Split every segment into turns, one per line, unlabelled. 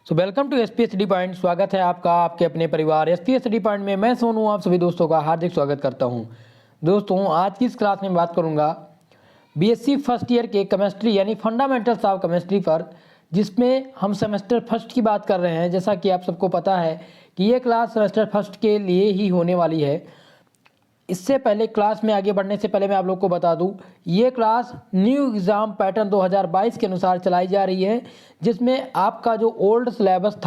So welcome to SP study point. स्वागत है आपका आपके अपने परिवार एसपी स्टडी पॉइंट में। मैं सोनू आप सभी दोस्तों का हार्दिक स्वागत करता हूं। दोस्तों आज की इस क्लास में बात करूंगा बीएससी फर्स्ट ईयर के केमिस्ट्री यानी फंडामेंटल्स ऑफ केमिस्ट्री पर, जिसमें हम सेमेस्टर फर्स्ट की बात कर रहे हैं। जैसा कि आप सबको पता है कि ये क्लास सेमेस्टर फर्स्ट के लिए ही होने वाली है। इससे पहले क्लास में आगे बढ़ने से पहले मैं आप लोग को बता दूं, ये क्लास न्यू एग्ज़ाम पैटर्न 2022 के अनुसार चलाई जा रही है, जिसमें आपका जो ओल्ड सिलेबस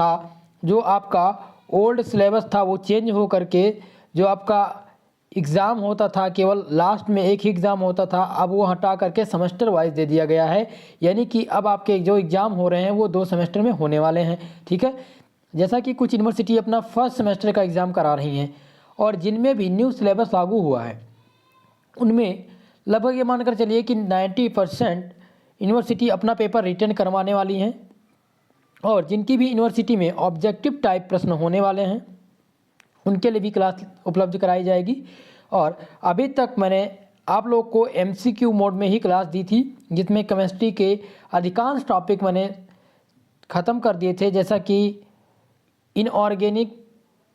था वो चेंज हो करके जो आपका एग्ज़ाम होता था, केवल लास्ट में एक ही एग्ज़ाम होता था, अब वो हटा करके सेमेस्टर वाइज दे दिया गया है। यानी कि अब आपके जो एग्ज़ाम हो रहे हैं वो 2 सेमेस्टर में होने वाले हैं। ठीक है, जैसा कि कुछ यूनिवर्सिटी अपना फर्स्ट सेमेस्टर का एग्ज़ाम करा रही हैं और जिनमें भी न्यू सिलेबस लागू हुआ है उनमें लगभग ये मानकर चलिए कि 90% यूनिवर्सिटी अपना पेपर रिटर्न करवाने वाली हैं, और जिनकी भी यूनिवर्सिटी में ऑब्जेक्टिव टाइप प्रश्न होने वाले हैं उनके लिए भी क्लास उपलब्ध कराई जाएगी। और अभी तक मैंने आप लोग को एमसीक्यू मोड में ही क्लास दी थी, जिसमें केमिस्ट्री के अधिकांश टॉपिक मैंने ख़त्म कर दिए थे। जैसा कि इनऑर्गेनिक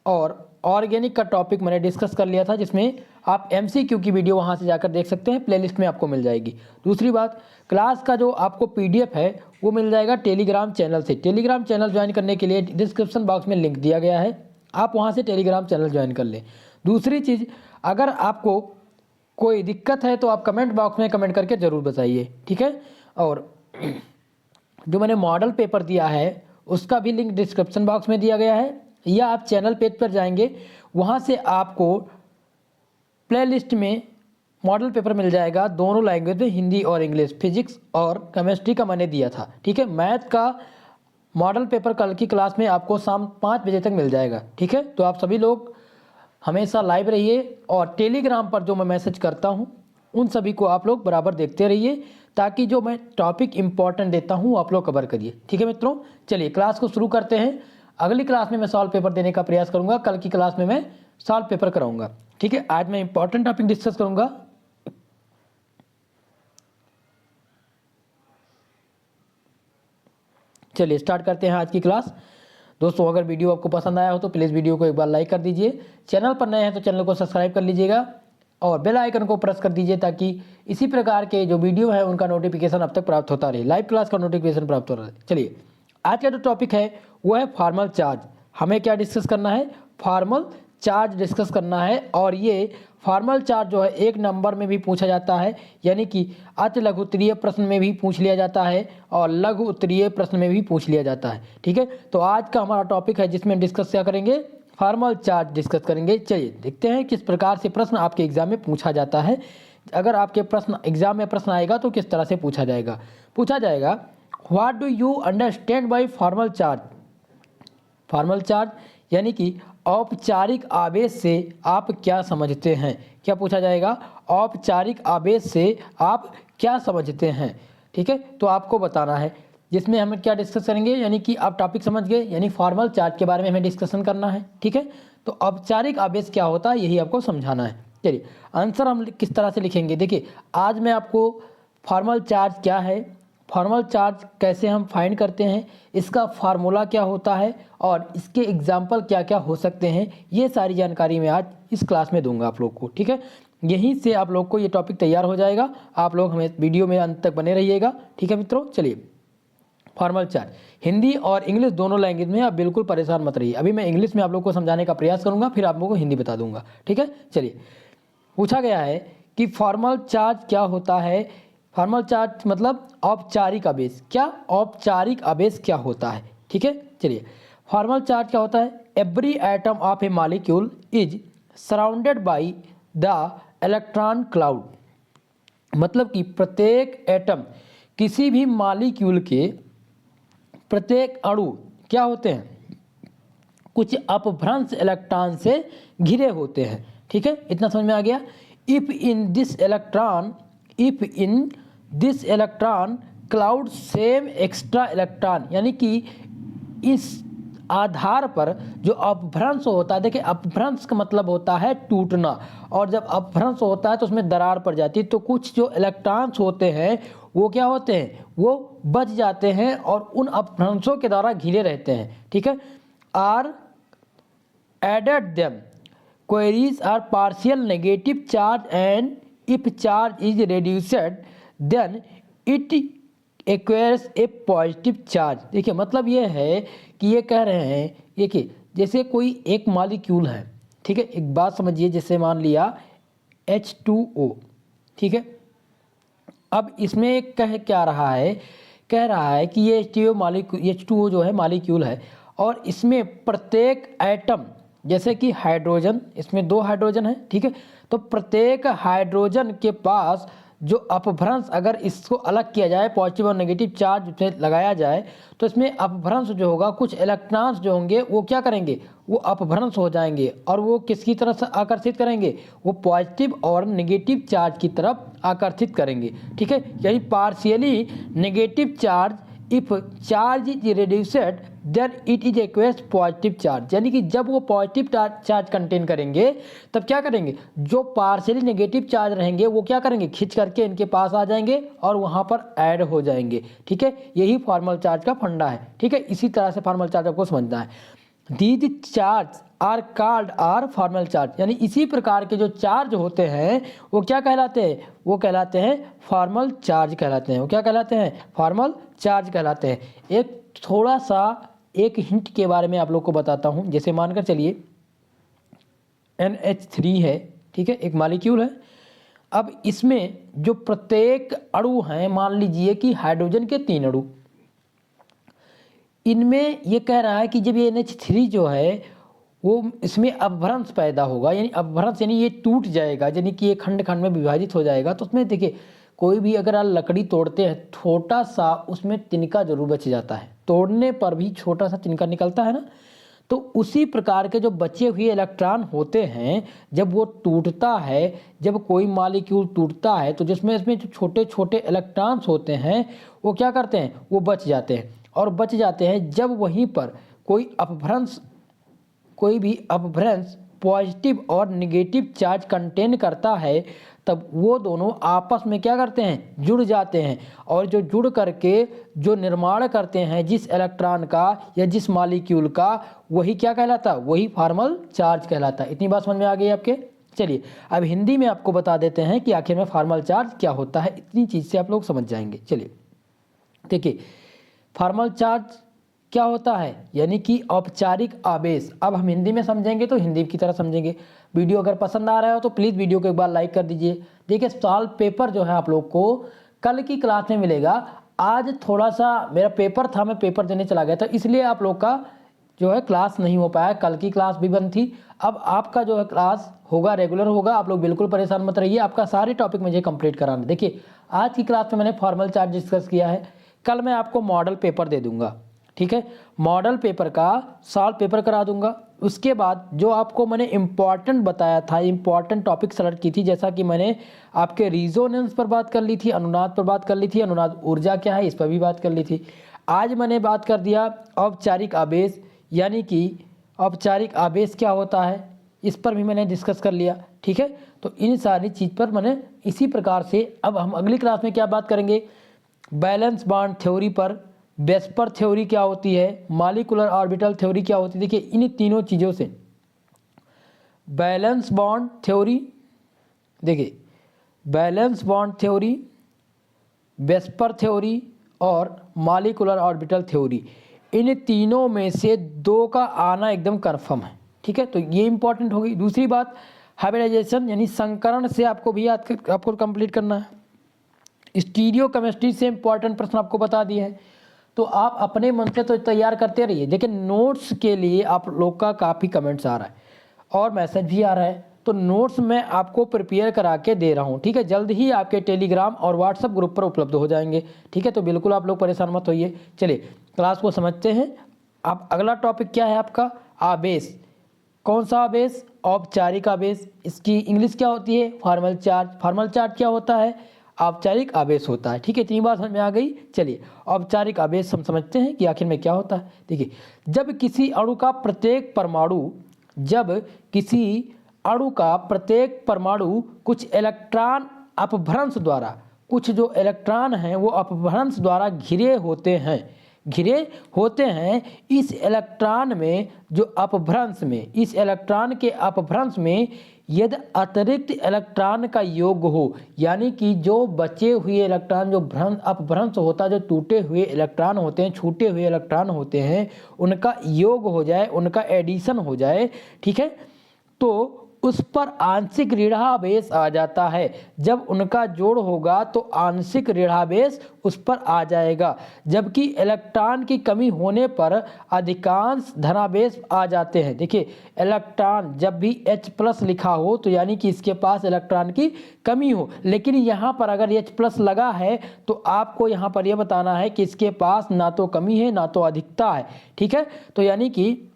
और ऑर्गेनिक का टॉपिक मैंने डिस्कस कर लिया था, जिसमें आप एमसीक्यू की वीडियो वहां से जाकर देख सकते हैं, प्लेलिस्ट में आपको मिल जाएगी। दूसरी बात, क्लास का जो आपको पीडीएफ है वो मिल जाएगा टेलीग्राम चैनल से। टेलीग्राम चैनल ज्वाइन करने के लिए डिस्क्रिप्शन बॉक्स में लिंक दिया गया है, आप वहां से टेलीग्राम चैनल ज्वाइन कर लें। दूसरी चीज़, अगर आपको कोई दिक्कत है तो आप कमेंट बॉक्स में कमेंट करके ज़रूर बताइए, ठीक है। और जो मैंने मॉडल पेपर दिया है उसका भी लिंक डिस्क्रिप्शन बॉक्स में दिया गया है, या आप चैनल पेज पर जाएंगे, वहाँ से आपको प्लेलिस्ट में मॉडल पेपर मिल जाएगा दोनों लैंग्वेज में, हिंदी और इंग्लिश। फिजिक्स और केमिस्ट्री का मैंने दिया था, ठीक है। मैथ का मॉडल पेपर कल की क्लास में आपको शाम 5 बजे तक मिल जाएगा, ठीक है। तो आप सभी लोग हमेशा लाइव रहिए, और टेलीग्राम पर जो मैं मैसेज करता हूँ उन सभी को आप लोग बराबर देखते रहिए, ताकि जो मैं टॉपिक इंपॉर्टेंट देता हूँ आप लोग कवर करिए, ठीक है मित्रों। चलिए क्लास को शुरू करते हैं। अगली क्लास में मैं सॉल्व पेपर देने का प्रयास करूंगा, कल की क्लास में मैं सॉल्व पेपर कराऊंगा, ठीक है। आज मैं इंपॉर्टेंट टॉपिक डिस्कस करूंगा। चलिए स्टार्ट करते हैं आज की क्लास। दोस्तों अगर वीडियो आपको पसंद आया हो तो प्लीज़ वीडियो को एक बार लाइक कर दीजिए। चैनल पर नए हैं तो चैनल को सब्सक्राइब कर लीजिएगा और बेल आइकन को प्रेस कर दीजिए, ताकि इसी प्रकार के जो वीडियो है उनका नोटिफिकेशन अब तक प्राप्त होता रहे, लाइव क्लास का नोटिफिकेशन प्राप्त होता रहे। चलिए आज का जो टॉपिक है वो है फॉर्मल चार्ज। हमें क्या डिस्कस करना है? फॉर्मल चार्ज डिस्कस करना है। और ये फॉर्मल चार्ज जो है एक नंबर में भी पूछा जाता है, यानी कि अति लघु उत्तरीय प्रश्न में भी पूछ लिया जाता है और लघु उत्तरीय प्रश्न में भी पूछ लिया जाता है, ठीक है। तो आज का हमारा टॉपिक है जिसमें डिस्कस क्या करेंगे? फॉर्मल चार्ज डिस्कस करेंगे। चलिए देखते हैं किस प्रकार से प्रश्न आपके एग्जाम में पूछा जाता है। अगर आपके एग्जाम में प्रश्न आएगा तो किस तरह से पूछा जाएगा। What do you understand by formal charge? Formal charge यानी कि औपचारिक आवेश से आप क्या समझते हैं? क्या पूछा जाएगा? औपचारिक आवेश से आप क्या समझते हैं, ठीक है। तो आपको बताना है, जिसमें हमें क्या डिस्कस करेंगे, यानी कि आप टॉपिक समझ गए, यानी फॉर्मल चार्ज के बारे में हमें डिस्कशन करना है, ठीक है। तो औपचारिक आवेश क्या होता है यही आपको समझाना है। चलिए आंसर हम किस तरह से लिखेंगे, देखिए आज मैं आपको फॉर्मल चार्ज क्या है, फॉर्मल चार्ज कैसे हम फाइंड करते हैं, इसका फार्मूला क्या होता है और इसके एग्जाम्पल क्या क्या हो सकते हैं, ये सारी जानकारी मैं आज इस क्लास में दूंगा आप लोग को, ठीक है। यहीं से आप लोग को ये टॉपिक तैयार हो जाएगा। आप लोग हमें वीडियो में अंत तक बने रहिएगा, ठीक है मित्रों। चलिए फॉर्मल चार्ज हिंदी और इंग्लिश दोनों लैंग्वेज में, आप बिल्कुल परेशान मत रहिए। अभी मैं इंग्लिश में आप लोग को समझाने का प्रयास करूँगा, फिर आप लोगों को हिंदी बता दूंगा, ठीक है। चलिए पूछा गया है कि फॉर्मल चार्ज क्या होता है। फॉर्मल चार्ज मतलब औपचारिक आवेश। क्या औपचारिक आवेश क्या होता है, ठीक है। चलिए फॉर्मल चार्ज क्या होता है? Every atom of A molecule is surrounded by the electron cloud. मतलब कि प्रत्येक एटम, किसी भी मॉलिक्यूल के प्रत्येक अणु क्या होते हैं? कुछ अपभ्रंश इलेक्ट्रॉन से घिरे होते हैं, ठीक है। इतना समझ में आ गया। If in this electron cloud same extra electron, यानी कि इस आधार पर जो अपभ्रंश होता है, देखिए अपभ्रंश का मतलब होता है टूटना, और जब अपभ्रंश होता है तो उसमें दरार पड़ जाती है, तो कुछ जो इलेक्ट्रॉन्स होते हैं वो क्या होते हैं, वो बच जाते हैं और उन अपभ्रंशों के द्वारा घिरे रहते हैं। ठीक है, are added them queries are partial negative charge and if charge is reduced then it acquires a positive charge. देखिए मतलब ये है कि ये कह रहे हैं, देखिए जैसे कोई एक मॉलिक्यूल है, ठीक है, एक बात समझिए, जैसे मान लिया H2O, ठीक है, अब इसमें कह रहा है कि ये H2O जो है मॉलिक्यूल है, और इसमें प्रत्येक एटम, जैसे कि हाइड्रोजन, इसमें 2 हाइड्रोजन है, ठीक है, तो प्रत्येक हाइड्रोजन के पास जो अपभ्रंश, अगर इसको अलग किया जाए, पॉजिटिव और नेगेटिव चार्ज उसमें लगाया जाए, तो इसमें अपभ्रंश जो होगा, कुछ इलेक्ट्रॉन्स जो होंगे वो क्या करेंगे, वो अपभ्रंश हो जाएंगे, और वो किसकी तरफ से आकर्षित करेंगे, वो पॉजिटिव और नेगेटिव चार्ज की तरफ आकर्षित करेंगे। ठीक है, यानी partially negative charge if charge is reduced then it is acquires positive charge, यानी कि जब वो पॉजिटिव चार्ज कंटेन करेंगे तब क्या करेंगे, जो पार्शियली नेगेटिव चार्ज रहेंगे वो क्या करेंगे, खिंच करके इनके पास आ जाएंगे और वहाँ पर ऐड हो जाएंगे। ठीक है, यही फॉर्मल चार्ज का फंडा है। ठीक है, इसी तरह से फॉर्मल चार्ज आपको समझना है। These charge are called are formal charge, यानी इसी प्रकार के जो चार्ज होते हैं वो क्या कहलाते हैं, वो कहलाते हैं फॉर्मल चार्ज कहलाते हैं। वो क्या कहलाते हैं, फॉर्मल चार्ज कहलाते हैं। एक थोड़ा सा एक हिंट के बारे में आप लोग को बताता हूँ। जैसे मानकर चलिए NH3 है, ठीक है, एक मॉलिक्यूल है। अब इसमें जो प्रत्येक अणु हैं, मान लीजिए कि हाइड्रोजन के 3 अणु, इनमें ये कह रहा है कि जब ये NH3 जो है वो इसमें अपभ्रंश पैदा होगा, यानी अपभ्रंश यानी ये टूट जाएगा, यानी कि ये खंड खंड में विभाजित हो जाएगा। तो उसमें देखिए कोई भी अगर आप लकड़ी तोड़ते हैं, छोटा सा उसमें तिनका जरूर बच जाता है, तोड़ने पर भी छोटा सा तिनका निकलता है ना। तो उसी प्रकार के जो बचे हुए इलेक्ट्रॉन होते हैं, जब वो टूटता है, जब कोई मॉलिक्यूल टूटता है, तो जिसमें इसमें जो छोटे छोटे इलेक्ट्रॉन्स होते हैं वो क्या करते हैं, वो बच जाते हैं। और बच जाते हैं जब वहीं पर कोई भी अपभ्रंश पॉजिटिव और नेगेटिव चार्ज कंटेन करता है, तब वो दोनों आपस में क्या करते हैं, जुड़ जाते हैं। और जो जुड़ करके जो निर्माण करते हैं जिस इलेक्ट्रॉन का या जिस मॉलिक्यूल का, वही क्या कहलाता है, वही फॉर्मल चार्ज कहलाता है। इतनी बात समझ में आ गई आपके। चलिए अब हिंदी में आपको बता देते हैं कि आखिर में फॉर्मल चार्ज क्या होता है। इतनी चीज़ से आप लोग समझ जाएंगे। चलिए देखिए फॉर्मल चार्ज क्या होता है, यानी कि औपचारिक आवेश। अब हम हिंदी में समझेंगे तो हिंदी की तरह समझेंगे। वीडियो अगर पसंद आ रहा हो तो प्लीज़ वीडियो को एक बार लाइक कर दीजिए। देखिए सॉल्व पेपर जो है आप लोग को कल की क्लास में मिलेगा। आज थोड़ा सा मेरा पेपर था, मैं पेपर देने चला गया था, इसलिए आप लोग का जो है क्लास नहीं हो पाया। कल की क्लास भी बंद थी। अब आपका जो है क्लास होगा, रेगुलर होगा। आप लोग बिल्कुल परेशान मत रहिए, आपका सारे टॉपिक मुझे कंप्लीट कराना। देखिए आज की क्लास में मैंने फॉर्मल चार्ज डिस्कस किया है, कल मैं आपको मॉडल पेपर दे दूंगा। ठीक है, मॉडल पेपर का सॉल्व पेपर करा दूंगा। उसके बाद जो आपको मैंने इम्पॉर्टेंट बताया था, इम्पॉर्टेंट टॉपिक सेलेक्ट की थी, जैसा कि मैंने आपके रिजोनेंस पर बात कर ली थी, अनुनाद पर बात कर ली थी, अनुनाद ऊर्जा क्या है इस पर भी बात कर ली थी। आज मैंने बात कर दिया औपचारिक आवेश, यानी कि औपचारिक आवेश क्या होता है, इस पर भी मैंने डिस्कस कर लिया। ठीक है, तो इन सारी चीज़ पर मैंने इसी प्रकार से अब हम अगली क्लास में क्या बात करेंगे, बैलेंस बॉन्ड थ्योरी पर, वेस्पर थ्योरी क्या होती है, मॉलिक्यूलर ऑर्बिटल थ्योरी क्या होती है। देखिए इन तीनों चीज़ों से बैलेंस बॉन्ड थ्योरी, देखिए valence bond theory, VSEPR theory और मॉलिक्यूलर ऑर्बिटल थ्योरी, इन तीनों में से 2 का आना एकदम कन्फर्म है। ठीक है, तो ये इंपॉर्टेंट होगी। दूसरी बात हाइब्रिडाइजेशन यानी संकरण से आपको भी आपको कंप्लीट करना है। स्टीरियो केमिस्ट्री से इंपॉर्टेंट प्रश्न आपको बता दिए हैं, तो आप अपने मन से तो तैयार करते रहिए। देखिए नोट्स के लिए आप लोग का काफ़ी कमेंट्स आ रहा है और मैसेज भी आ रहा है, तो नोट्स मैं आपको प्रिपेयर करा के दे रहा हूँ। ठीक है, जल्द ही आपके टेलीग्राम और व्हाट्सएप ग्रुप पर उपलब्ध हो जाएंगे। ठीक है, तो बिल्कुल आप लोग परेशान मत होइए। चलिए क्लास को समझते हैं। अब अगला टॉपिक क्या है आपका, आवेश। कौन सा आवेश, औपचारिक आवेश। इसकी इंग्लिश क्या होती है, फॉर्मल चार्ज। फॉर्मल चार्ज क्या होता है, औपचारिक आवेश होता है। ठीक है, इतनी बात समझ में आ गई। चलिए औपचारिक आवेश हम समझते हैं कि आखिर में क्या होता है। देखिए, जब किसी अणु का प्रत्येक परमाणु कुछ इलेक्ट्रॉन अपभ्रंश द्वारा, कुछ जो इलेक्ट्रॉन हैं वो अपभ्रंश द्वारा घिरे होते हैं, इस इलेक्ट्रॉन के अपभ्रंश में यदि अतिरिक्त इलेक्ट्रॉन का योग हो, यानी कि जो बचे हुए इलेक्ट्रॉन, जो अपभ्रंश होता है, जो टूटे हुए इलेक्ट्रॉन होते हैं, छूटे हुए इलेक्ट्रॉन होते हैं, उनका योग हो जाए, उनका एडिशन हो जाए, ठीक है, तो उस पर आंशिक ऋणावेश आ जाता है। जब उनका जोड़ होगा तो आंशिक ऋणावेश उस पर आ जाएगा, जबकि इलेक्ट्रॉन की कमी होने पर अधिकांश धनावेश आ जाते हैं। देखिए, इलेक्ट्रॉन जब भी H+ लिखा हो तो यानी कि इसके पास इलेक्ट्रॉन की कमी हो, लेकिन यहाँ पर अगर H+ लगा है तो आपको यहाँ पर यह बताना है कि इसके पास ना तो कमी है ना तो अधिकता है। ठीक है, तो यानी कि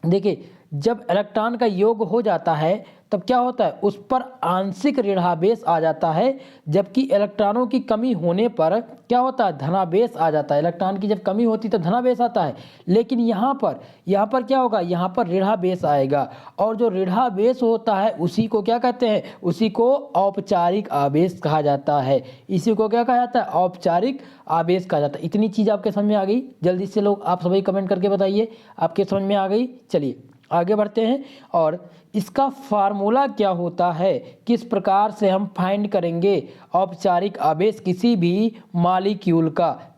देखिए, जब इलेक्ट्रॉन का योग हो जाता है तब क्या होता है, उस पर आंशिक ऋणावेश आ जाता है, जबकि इलेक्ट्रॉनों की कमी होने पर क्या होता है, धनावेश आ जाता है। इलेक्ट्रॉन की जब कमी होती है तो धनावेश आता है, लेकिन यहाँ पर क्या होगा, यहाँ पर ऋणावेश आएगा, और जो ऋणावेश होता है उसी को क्या कहते हैं, उसी को औपचारिक आवेश कहा जाता है। इसी को क्या कहा जाता है, औपचारिक आवेश कहा जाता है। इतनी चीज़ आपके समझ में आ गई? जल्दी से लोग आप सभी कमेंट करके बताइए आपके समझ में आ गई। चलिए आगे बढ़ते हैं, और इसका फार्मूला क्या होता है, किस प्रकार से हम फाइंड करेंगे औपचारिक आवेश किसी भी मॉलिक्यूल का,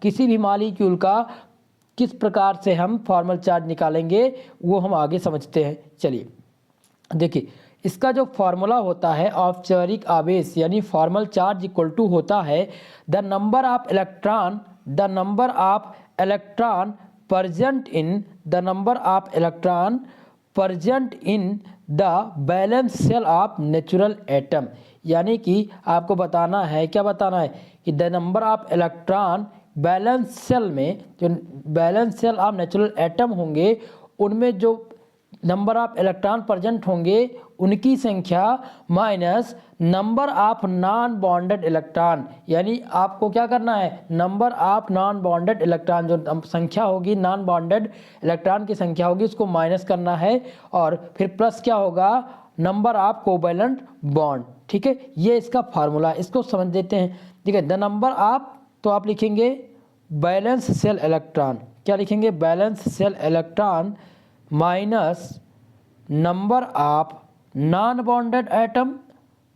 किस प्रकार से हम फॉर्मल चार्ज निकालेंगे वो हम आगे समझते हैं। चलिए देखिए, इसका जो फार्मूला होता है औपचारिक आवेश यानी फॉर्मल चार्ज इक्वल टू होता है the number of electron present in the valence shell of neutral atom. यानी कि आपको बताना है, क्या बताना है, कि the number of electron valence shell में, जो valence shell of neutral atom होंगे उनमें जो नंबर ऑफ इलेक्ट्रॉन प्रेजेंट होंगे उनकी संख्या minus number of non bonded electron. यानी आपको क्या करना है, number of non bonded electron, जो संख्या होगी नॉन बॉन्डेड इलेक्ट्रॉन की संख्या होगी उसको माइनस करना है, और फिर प्लस क्या होगा, नंबर ऑफ कोवैलेंट बॉन्ड। ठीक है, ये इसका फार्मूला, इसको समझ देते हैं। ठीक है, द नंबर ऑफ, तो आप लिखेंगे बैलेंस सेल इलेक्ट्रॉन, क्या लिखेंगे, balance shell electron minus number of non bonded atom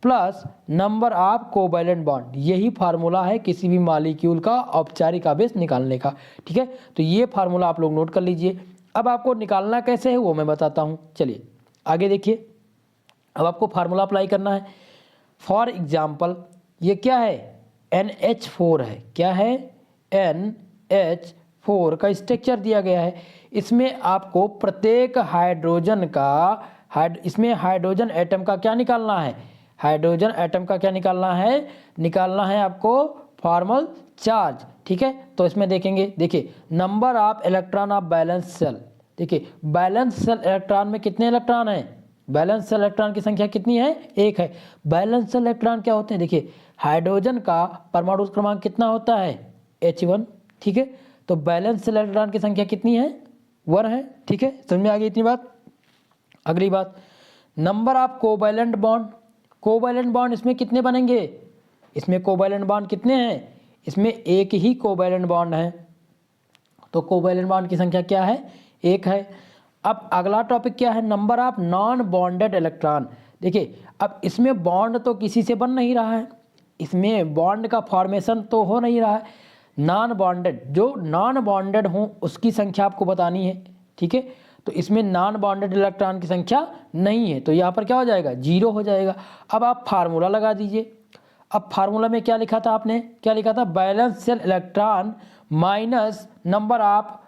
plus number of covalent bond. यही फार्मूला है किसी भी मॉलिक्यूल का औपचारिक आवेश निकालने का। ठीक है, तो ये फार्मूला आप लोग नोट कर लीजिए। अब आपको निकालना कैसे है वो मैं बताता हूँ। चलिए आगे देखिए, अब आपको फार्मूला अप्लाई करना है। फॉर एग्जाम्पल ये क्या है, NH4 है, क्या है, NH4 का स्ट्रक्चर दिया गया है। इसमें आपको प्रत्येक हाइड्रोजन का इसमें हाइड्रोजन एटम का क्या निकालना है, हाइड्रोजन एटम का क्या निकालना है आपको फॉर्मल चार्ज। ठीक है, तो इसमें देखेंगे, देखिए number of electron of valence shell. देखिए बैलेंस सेल इलेक्ट्रॉन में कितने इलेक्ट्रॉन हैं, बैलेंस सेल इलेक्ट्रॉन की संख्या कितनी है, 1 है। बैलेंस सेल इलेक्ट्रॉन क्या होते हैं, देखिए हाइड्रोजन का परमाणु क्रमांक कितना होता है, H1। ठीक है, तो बैलेंस सेल इलेक्ट्रॉन की संख्या कितनी है, 1 है। ठीक है, समझ में आ गई इतनी बात। अगली बात, number of covalent bond. Covalent bond इसमें कितने बनेंगे, इसमें कोवैलेंट बॉन्ड कितने हैं, इसमें एक ही कोवैलेंट बॉन्ड है, तो कोवैलेंट बॉन्ड की संख्या क्या है, 1 है। अब अगला टॉपिक क्या है, number of non bonded electron. देखिए अब इसमें बॉन्ड तो किसी से बन नहीं रहा है, इसमें बॉन्ड का फॉर्मेशन तो हो नहीं रहा है। नॉन बॉन्डेड, जो नॉन बॉन्डेड हों उसकी संख्या आपको बतानी है। ठीक है, तो इसमें नॉन बॉन्डेड इलेक्ट्रॉन की संख्या नहीं है, तो यहाँ पर क्या हो जाएगा, 0 हो जाएगा। अब आप फार्मूला लगा दीजिए। अब फार्मूला में क्या लिखा था आपने, क्या लिखा था, balance shell electron minus number of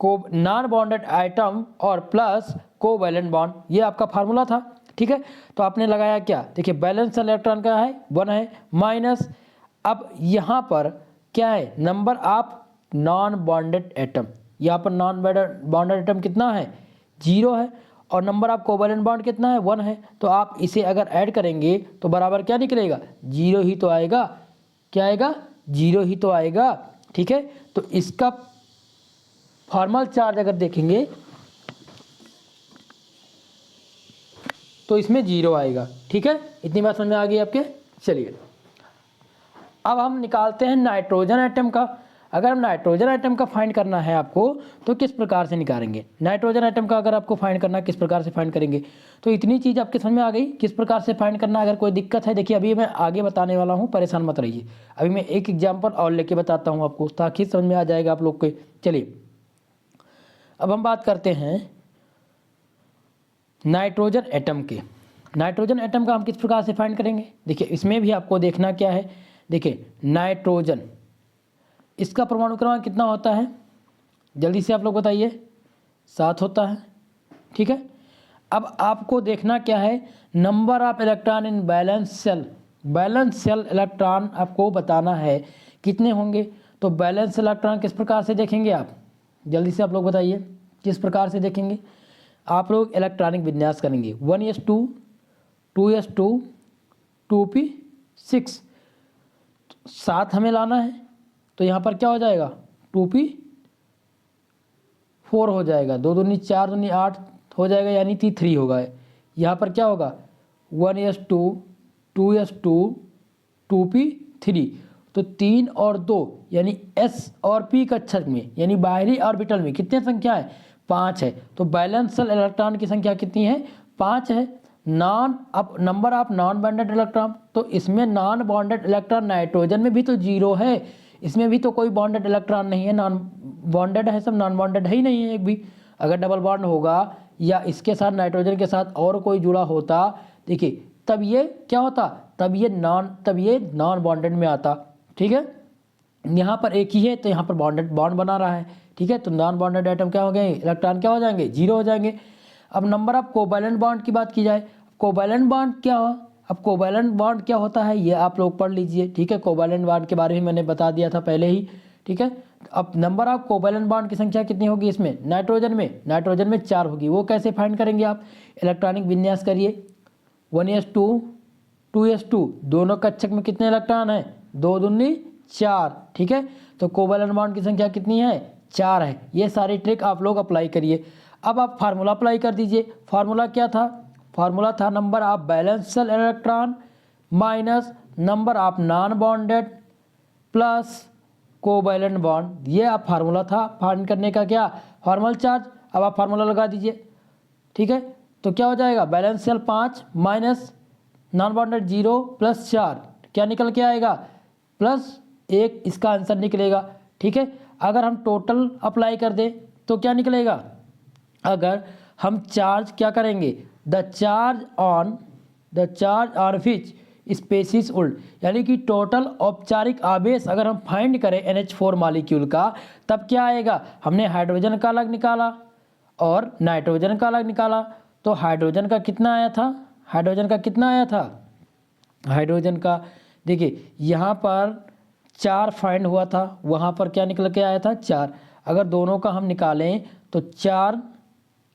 को नॉन बॉन्डेड आइटम और प्लस कोवैलेंट बॉन्ड, ये आपका फार्मूला था। ठीक है, तो आपने लगाया क्या, देखिए बैलेंस सेल इलेक्ट्रॉन का है 1 है, माइनस अब यहाँ पर क्या है, number of non bonded atom, यहाँ पर नॉन बॉन्डेड एटम कितना है, 0 है, और नंबर ऑफ कोवैलेंट बॉन्ड कितना है, 1 है। तो आप इसे अगर ऐड करेंगे तो बराबर क्या निकलेगा, 0 ही तो आएगा। क्या आएगा, 0 ही तो आएगा। ठीक है, तो इसका फॉर्मल चार्ज अगर देखेंगे तो इसमें 0 आएगा। ठीक है, इतनी बात समझ में आ गई आपके। चलिए अब हम निकालते हैं नाइट्रोजन एटम का। अगर हम नाइट्रोजन एटम का फाइंड करना है आपको तो किस प्रकार से निकालेंगे, नाइट्रोजन एटम का अगर आपको फाइंड करना है किस प्रकार से फाइंड करेंगे, तो इतनी चीज़ आपके समझ में आ गई किस प्रकार से फाइंड करना। अगर कोई दिक्कत है देखिए अभी मैं आगे बताने वाला हूँ, परेशान मत रहिए। अभी मैं एक एग्जाम्पल और लेके बताता हूँ आपको ताकि समझ में आ जाएगा आप लोग को। चलिए अब हम बात करते हैं नाइट्रोजन एटम के। नाइट्रोजन एटम का हम किस प्रकार से फाइंड करेंगे, देखिए इसमें भी आपको देखना क्या है। देखिए नाइट्रोजन, इसका परमाणु क्रमांक कितना होता है, जल्दी से आप लोग बताइए, 7 होता है। ठीक है, अब आपको देखना क्या है, number of electron in valence shell. Valence shell electron आपको बताना है कितने होंगे। तो बैलेंस इलेक्ट्रॉन किस प्रकार से देखेंगे आप, जल्दी से आप लोग बताइए किस प्रकार से देखेंगे। आप लोग इलेक्ट्रॉनिक विन्यास करेंगे 1s2 2s2 2p6, 7 हमें लाना है तो यहाँ पर क्या हो जाएगा 2p4 हो जाएगा, 2 दूनी 4 दूनी 8 हो जाएगा, यानी कि 3 होगा। यहाँ पर क्या होगा 1s2 2s2 2p3, तो 3 और 2 यानी s और p कक्षक में यानी बाहरी ऑर्बिटल में कितने संख्या है, 5 है। तो बैलेंस सेल इलेक्ट्रॉन की संख्या कितनी है, 5 है। Number of non bonded electron, तो इसमें नॉन बॉन्डेड इलेक्ट्रॉन नाइट्रोजन में भी तो 0 है, इसमें भी तो कोई बॉन्डेड इलेक्ट्रॉन नहीं है, नॉन बॉन्डेड है सब, नॉन बॉन्डेड है ही नहीं है एक भी। अगर डबल बॉन्ड होगा या इसके साथ नाइट्रोजन के साथ और कोई जुड़ा होता, देखिए तब ये क्या होता, तब ये नॉन बॉन्डेड में आता। ठीक है, यहाँ पर एक ही है तो यहाँ पर बॉन्ड बना रहा है। ठीक है, तो नॉन बॉन्डेड एटम क्या हो गए, इलेक्ट्रॉन क्या हो जाएंगे, 0 हो जाएंगे। अब नंबर ऑफ कोवैलेंट बॉन्ड की बात की जाए, कोवैलेंट बॉन्ड क्या हो, अब कोवैलेंट बॉन्ड क्या होता है ये आप लोग पढ़ लीजिए। ठीक है, कोवैलेंट बॉन्ड के बारे में मैंने बता दिया था पहले ही। ठीक है, अब नंबर ऑफ कोवैलेंट बॉन्ड की संख्या कितनी होगी इसमें, नाइट्रोजन में 4 होगी। वो कैसे फाइंड करेंगे आप, इलेक्ट्रॉनिक विन्यास करिए 1s2 2s2, दोनों कक्षक में कितने इलेक्ट्रॉन हैं, 2 दूनी 4। ठीक है, तो कोवैलेंट बॉन्ड की संख्या कितनी है, 4 है। ये सारी ट्रिक आप लोग अप्लाई करिए। अब आप फार्मूला अप्लाई कर दीजिए। फार्मूला क्या था, फार्मूला था number of valence shell electron minus number of non bonded plus covalent bond. ये आप फार्मूला था फाइंड करने का, क्या फॉर्मल चार्ज। अब आप फार्मूला लगा दीजिए। ठीक है, तो क्या हो जाएगा, valence shell 5 minus non bonded 0 plus 4, क्या निकल के आएगा, +1, इसका आंसर निकलेगा। ठीक है, अगर हम टोटल अप्लाई कर दें तो क्या निकलेगा, अगर हम चार्ज क्या करेंगे, the charge on which species उल्ट, यानी कि टोटल औपचारिक आवेश अगर हम फाइंड करें NH4 मॉलिक्यूल का, तब क्या आएगा, हमने हाइड्रोजन का अलग निकाला और नाइट्रोजन का अलग निकाला, तो हाइड्रोजन का कितना आया था, हाइड्रोजन का देखिए यहाँ पर 4 फाइंड हुआ था, वहाँ पर क्या निकल के आया था 4। अगर दोनों का हम निकालें तो 4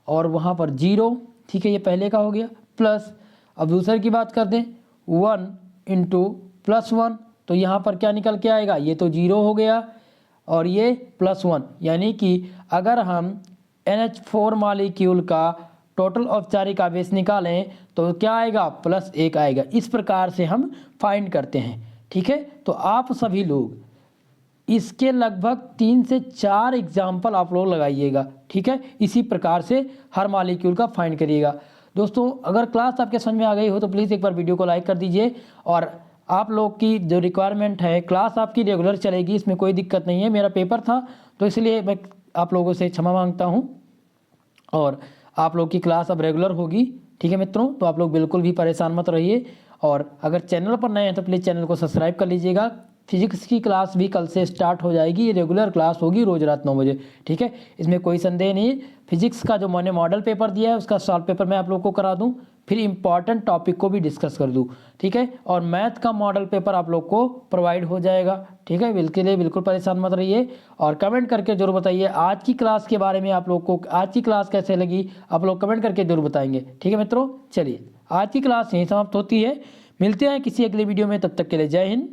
और वहाँ पर 0। ठीक है, ये पहले का हो गया प्लस। अब दूसरे की बात कर दें 1 × +1, तो यहाँ पर क्या निकल के आएगा, ये तो 0 हो गया और ये +1, यानी कि अगर हम NH4 मॉलिक्यूल का टोटल औपचारिक आवेश निकालें तो क्या आएगा, +1 आएगा। इस प्रकार से हम फाइंड करते हैं। ठीक है, तो आप सभी लोग इसके लगभग 3 से 4 एग्जाम्पल आप लोग लगाइएगा। ठीक है, इसी प्रकार से हर मॉलिक्यूल का फाइंड करिएगा। दोस्तों अगर क्लास आपके समझ में आ गई हो तो प्लीज़ एक बार वीडियो को लाइक कर दीजिए। और आप लोग की जो रिक्वायरमेंट है, क्लास आपकी रेगुलर चलेगी, इसमें कोई दिक्कत नहीं है। मेरा पेपर था तो इसलिए मैं आप लोगों से क्षमा मांगता हूँ और आप लोग की क्लास अब रेगुलर होगी। ठीक है मित्रों, तो आप लोग बिल्कुल भी परेशान मत रहिए। और अगर चैनल पर नए हैं तो प्लीज़ चैनल को सब्सक्राइब कर लीजिएगा। फिजिक्स की क्लास भी कल से स्टार्ट हो जाएगी, ये रेगुलर क्लास होगी रोज़ रात 9 बजे। ठीक है, इसमें कोई संदेह नहीं। फिजिक्स का जो मैंने मॉडल पेपर दिया है उसका सॉल्व पेपर मैं आप लोग को करा दूं, फिर इंपॉर्टेंट टॉपिक को भी डिस्कस कर दूं। ठीक है, और मैथ का मॉडल पेपर आप लोग को प्रोवाइड हो जाएगा। ठीक है, बिल्कुल परेशान मत रहिए और कमेंट करके जरूर बताइए आज की क्लास के बारे में, आप लोग को आज की क्लास कैसे लगी, आप लोग कमेंट करके जरूर बताएंगे। ठीक है मित्रों, चलिए आज की क्लास यहीं समाप्त होती है। मिलते हैं किसी अगले वीडियो में, तब तक के लिए जय हिंद,